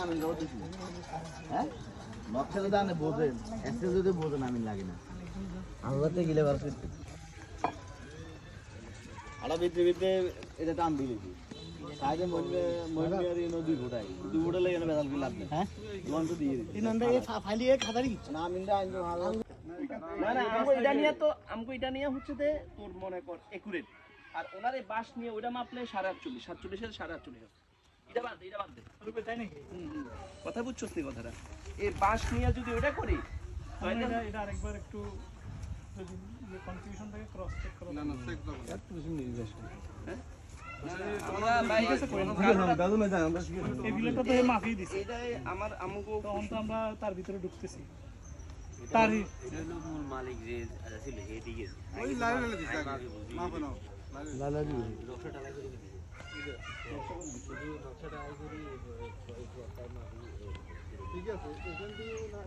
আমি হ্যাঁ নকশা যদি আপনি বোঝেন এসে যদি বোঝেন আমি লাগে না আল্লাহতে গেলে বার করতে আড়া বিদ্যে এটা টান দিলেছি সাইডে মহিলারি নদী ঘোটাই দুই ঘোটা লাগে না বেদাল লাভ নেই হ্যাঁ লোন তো দিয়ে দিই নন্দা এই ফাইলিয়ে খাদারি না মিন্দা আইনো ভালো না আমগো এটা নিয়ে হচ্ছে যে তোর মনে কর একুরেট আর ওনার এই বাস নিয়ে ওইটা মাপলে 48 47 এর 48 এটা বাদ দে রূপে তাই নাকি কথা বুঝছস নি কথাটা এই বাস নিয়ে যদি ওইটা করি তাহলে এটা আরেকবার একটু যদি কনফিউশন থাকে ক্রস চেক করো না চেক দাও একটু বেশি নির্দেশ হ্যাঁ আমরা ভাই দাদু না জান আমরা এই বিলটা তো মাফি দিছি এটাই আমার আমগো তখন তো আমরা তার ভিতরে ঢুকতেছি তারই মূল মালিক যে ছিল এদিকে ওই লাইভে দিছে মাফ নাও লালা দি নকশাটা আলাই করে দিছি নকশাটা আলাই করে ঠিক আছে এখান দিয়ে না